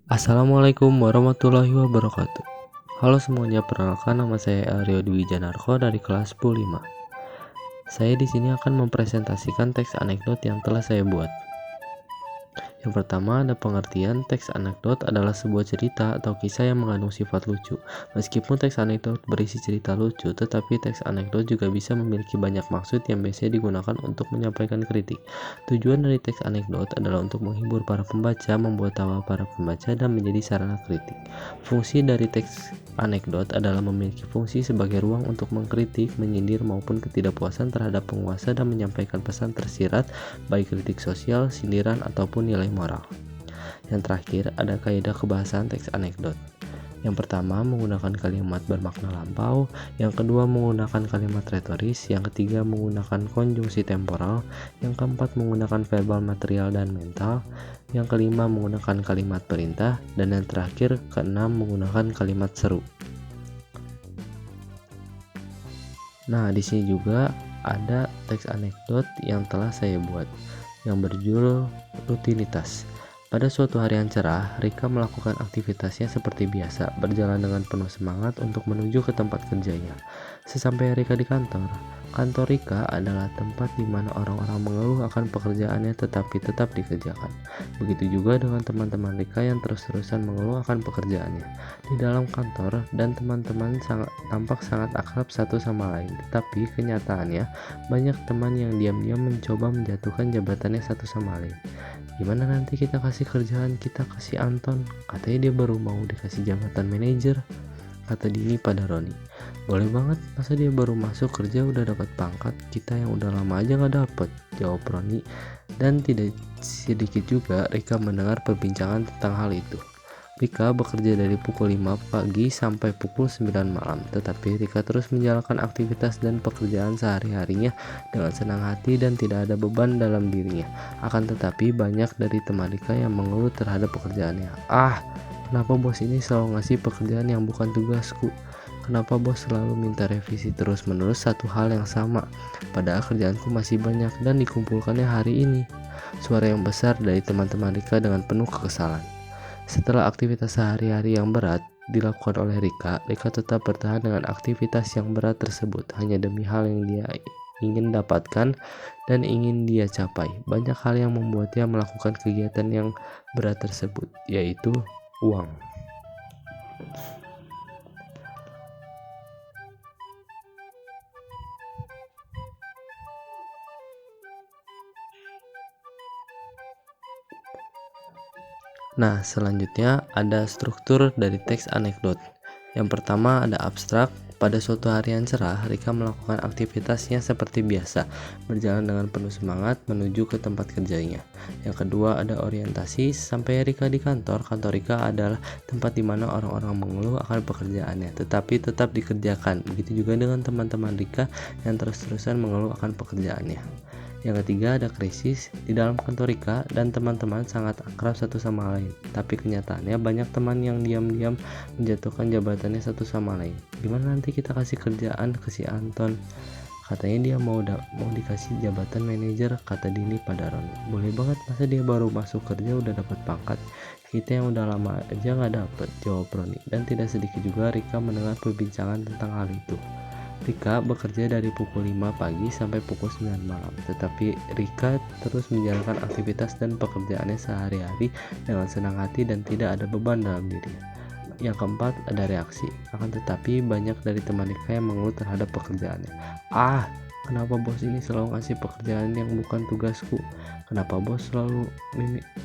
Assalamualaikum warahmatullahi wabarakatuh. Halo semuanya, perkenalkan nama saya Aryo Dwi Janarko dari kelas 10 5. Saya di sini akan mempresentasikan teks anekdot yang telah saya buat. Yang pertama ada pengertian. Teks anekdot adalah sebuah cerita atau kisah yang mengandung sifat lucu. Meskipun teks anekdot berisi cerita lucu, tetapi teks anekdot juga bisa memiliki banyak maksud yang biasanya digunakan untuk menyampaikan kritik. Tujuan dari teks anekdot adalah untuk menghibur para pembaca, membuat tawa para pembaca, dan menjadi sarana kritik. Fungsi dari teks anekdot adalah memiliki fungsi sebagai ruang untuk mengkritik, menyindir, maupun ketidakpuasan terhadap penguasa dan menyampaikan pesan tersirat, baik kritik sosial, sindiran, ataupun nilai moral. Yang terakhir ada kaidah kebahasaan teks anekdot. Yang pertama menggunakan kalimat bermakna lampau, yang kedua menggunakan kalimat retoris, yang ketiga menggunakan konjungsi temporal, yang keempat menggunakan verbal material dan mental, yang kelima menggunakan kalimat perintah, dan yang terakhir keenam menggunakan kalimat seru. Nah, di sini juga ada teks anekdot yang telah saya buat yang berjudul rutinitas. Pada suatu hari yang cerah, Rika melakukan aktivitasnya seperti biasa, berjalan dengan penuh semangat untuk menuju ke tempat kerjanya. Sesampai Rika di kantor Rika adalah tempat di mana orang-orang mengeluh akan pekerjaannya tetapi tetap dikerjakan. Begitu juga dengan teman-teman Rika yang terus-terusan mengeluh akan pekerjaannya. Di dalam kantor dan teman-teman tampak sangat akrab satu sama lain, tetapi kenyataannya banyak teman yang diam-diam mencoba menjatuhkan jabatannya satu sama lain. Gimana nanti kita kasih kerjaan kita kasih Anton, katanya dia baru mau dikasih jabatan manajer, kata Dini pada Roni. Boleh banget, masa dia baru masuk kerja udah dapat pangkat, kita yang udah lama aja gak dapet, jawab Roni. Dan tidak sedikit juga Rika mendengar perbincangan tentang hal itu. Rika bekerja dari pukul 5 pagi sampai pukul 9 malam, tetapi Rika terus menjalankan aktivitas dan pekerjaan sehari-harinya dengan senang hati dan tidak ada beban dalam dirinya. Akan tetapi banyak dari teman Rika yang mengeluh terhadap pekerjaannya. Kenapa bos ini selalu ngasih pekerjaan yang bukan tugasku? Kenapa bos selalu minta revisi terus-menerus satu hal yang sama? Padahal kerjaanku masih banyak dan dikumpulkannya hari ini. Suara yang besar dari teman-teman Rika dengan penuh kekesalan. Setelah aktivitas sehari-hari yang berat dilakukan oleh Rika tetap bertahan dengan aktivitas yang berat tersebut hanya demi hal yang dia ingin dapatkan dan ingin dia capai. Banyak hal yang membuatnya melakukan kegiatan yang berat tersebut, yaitu uang. Nah, selanjutnya ada struktur dari teks anekdot. Yang pertama ada abstrak. Pada suatu hari yang cerah, Rika melakukan aktivitasnya seperti biasa, berjalan dengan penuh semangat menuju ke tempat kerjanya. Yang kedua ada orientasi. Sampai Rika di kantor Rika adalah tempat di mana orang-orang mengeluh akan pekerjaannya, tetapi tetap dikerjakan. Begitu juga dengan teman-teman Rika yang terus-terusan mengeluh akan pekerjaannya. Yang ketiga ada krisis. Di dalam kantor Rika dan teman-teman sangat akrab satu sama lain, tapi kenyataannya banyak teman yang diam-diam menjatuhkan jabatannya satu sama lain. Gimana nanti kita kasih kerjaan ke si Anton, katanya dia mau dikasih jabatan manajer, kata Dini pada Roni. Boleh banget, masa dia baru masuk kerja udah dapat pangkat, kita yang udah lama aja gak dapet, jawab Roni. Dan tidak sedikit juga Rika mendengar perbincangan tentang hal itu. Rika bekerja dari pukul 5 pagi sampai pukul 9 malam, tetapi Rika terus menjalankan aktivitas dan pekerjaannya sehari-hari dengan senang hati dan tidak ada beban dalam dirinya. Yang keempat ada reaksi. Akan tetapi banyak dari teman Rika yang mengeluh terhadap pekerjaannya. Kenapa bos ini selalu ngasih pekerjaan yang bukan tugasku? Kenapa bos selalu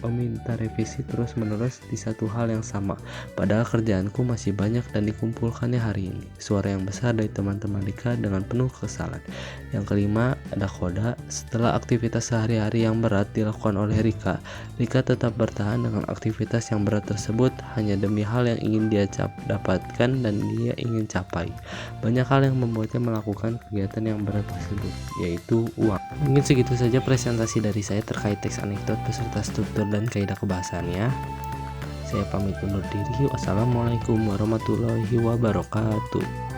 meminta revisi terus-menerus di satu hal yang sama? Padahal kerjaanku masih banyak dan dikumpulkannya hari ini. Suara yang besar dari teman-teman Rika dengan penuh kekesalan. Yang kelima ada koda. Setelah aktivitas sehari-hari yang berat dilakukan oleh Rika tetap bertahan dengan aktivitas yang berat tersebut hanya demi hal yang ingin dia dapatkan dan dia ingin capai. Banyak hal yang membuatnya melakukan kegiatan yang berat tersebut, yaitu uang. Mungkin segitu saja presentasi dari saya terkait teks anekdot beserta struktur dan kaidah kebahasannya. Saya pamit undur diri. Wassalamualaikum warahmatullahi wabarakatuh.